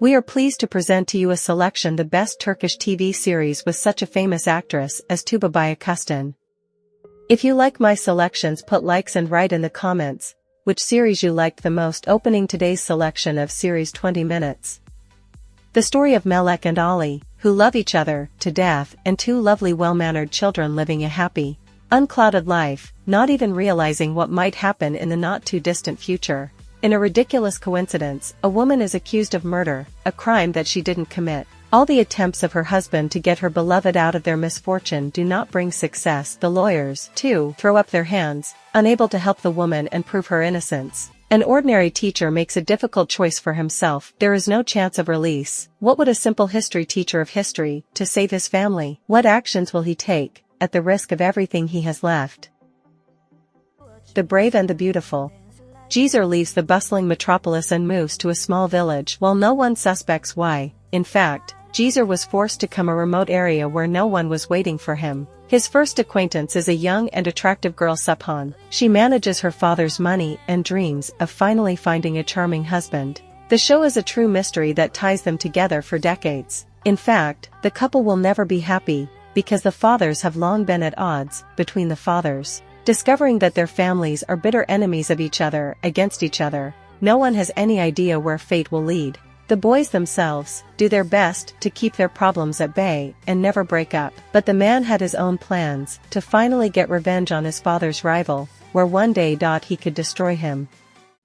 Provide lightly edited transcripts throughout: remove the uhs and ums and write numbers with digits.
We are pleased to present to you a selection the best Turkish TV series with such a famous actress as Tuba Buyuküstün. If you like my selections, put likes and write in the comments which series you liked the most. Opening today's selection of series 20 minutes. The story of Melek and Ali, who love each other to death, and two lovely well-mannered children living a happy, unclouded life, not even realizing what might happen in the not-too-distant future. In a ridiculous coincidence, a woman is accused of murder, a crime that she didn't commit. All the attempts of her husband to get her beloved out of their misfortune do not bring success. The lawyers, too, throw up their hands, unable to help the woman and prove her innocence. An ordinary teacher makes a difficult choice for himself. There is no chance of release. What would a simple history teacher of history to save his family? What actions will he take, at the risk of everything he has left? The Brave and the Beautiful. Geezer leaves the bustling metropolis and moves to a small village while no one suspects why. In fact, Geezer was forced to come a remote area where no one was waiting for him. His first acquaintance is a young and attractive girl, Subhan. She manages her father's money and dreams of finally finding a charming husband. The show is a true mystery that ties them together for decades. In fact, the couple will never be happy, because the fathers have long been at odds between the fathers. Discovering that their families are bitter enemies of each other, against each other, no one has any idea where fate will lead. The boys themselves do their best to keep their problems at bay and never break up. But the man had his own plans to finally get revenge on his father's rival, where one day he could destroy him.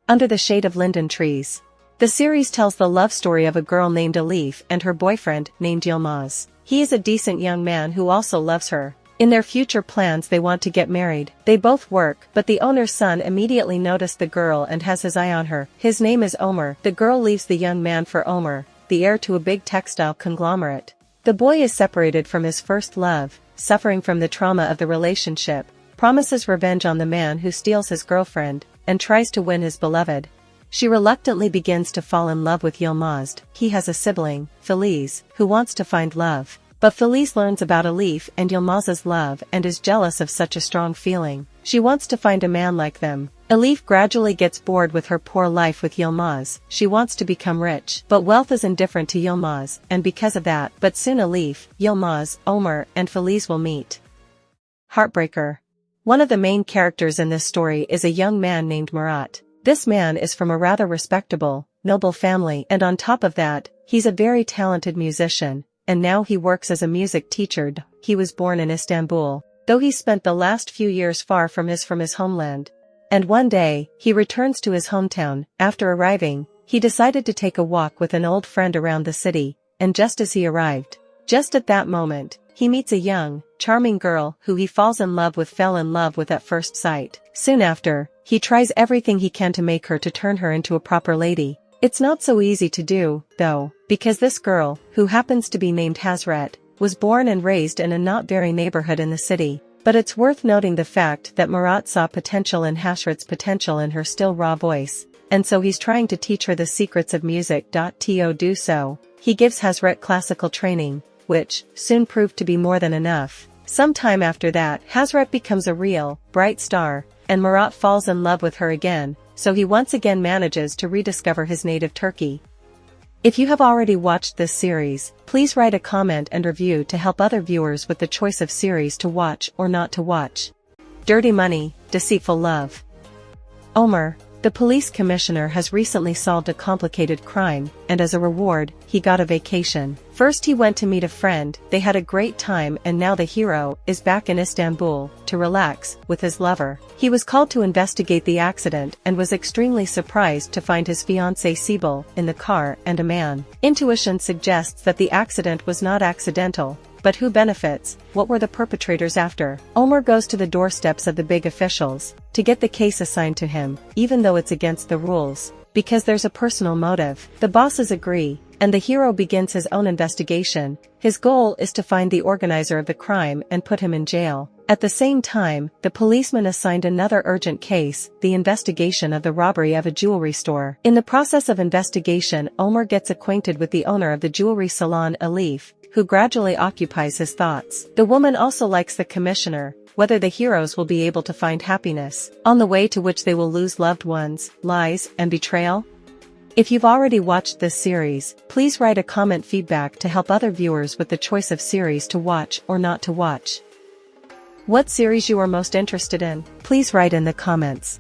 Under the shade of linden trees. The series tells the love story of a girl named Elif and her boyfriend named Yilmaz. He is a decent young man who also loves her. In their future plans they want to get married. They both work, but the owner's son immediately noticed the girl and has his eye on her. His name is Omer. The girl leaves the young man for Omer, the heir to a big textile conglomerate. The boy is separated from his first love, suffering from the trauma of the relationship, promises revenge on the man who steals his girlfriend, and tries to win his beloved. She reluctantly begins to fall in love with Yilmaz. He has a sibling, Feliz, who wants to find love. But Feliz learns about Elif and Yilmaz's love and is jealous of such a strong feeling. She wants to find a man like them. Elif gradually gets bored with her poor life with Yilmaz. She wants to become rich, but wealth is indifferent to Yilmaz, and because of that, but soon Elif, Yilmaz, Omer, and Feliz will meet. Heartbreaker. One of the main characters in this story is a young man named Murat. This man is from a rather respectable, noble family, and on top of that, he's a very talented musician. And now he works as a music teacher. He was born in Istanbul, though he spent the last few years far from his homeland. And one day, he returns to his hometown. After arriving, he decided to take a walk with an old friend around the city, and just as he arrived, just at that moment, he meets a young, charming girl who he fell in love with at first sight. Soon after, he tries everything he can to make her to turn her into a proper lady. It's not so easy to do, though, because this girl, who happens to be named Hazret, was born and raised in a not very neighborhood in the city. But it's worth noting the fact that Murat saw potential in Hazret's potential in her still raw voice, and so he's trying to teach her the secrets of music. To do so, he gives Hazret classical training, which soon proved to be more than enough. Sometime after that, Hazret becomes a real, bright star, and Murat falls in love with her again. So he once again manages to rediscover his native Turkey. If you have already watched this series, please write a comment and review to help other viewers with the choice of series to watch or not to watch. Dirty Money, Deceitful Love. Omer, the police commissioner, has recently solved a complicated crime, and as a reward, he got a vacation. First he went to meet a friend, they had a great time, and now the hero is back in Istanbul to relax with his lover. He was called to investigate the accident and was extremely surprised to find his fiancée Sibel in the car and a man. Intuition suggests that the accident was not accidental. But who benefits? What were the perpetrators after? Omer goes to the doorsteps of the big officials to get the case assigned to him, even though it's against the rules, because there's a personal motive. The bosses agree, and the hero begins his own investigation. His goal is to find the organizer of the crime and put him in jail. At the same time, the policeman assigned another urgent case, the investigation of the robbery of a jewelry store. In the process of investigation, Omer gets acquainted with the owner of the jewelry salon, Elif, who gradually occupies his thoughts. The woman also likes the commissioner. Whether the heroes will be able to find happiness on the way to which they will lose loved ones, lies, and betrayal? If you've already watched this series, please write a comment feedback to help other viewers with the choice of series to watch or not to watch. What series you are most interested in, please write in the comments.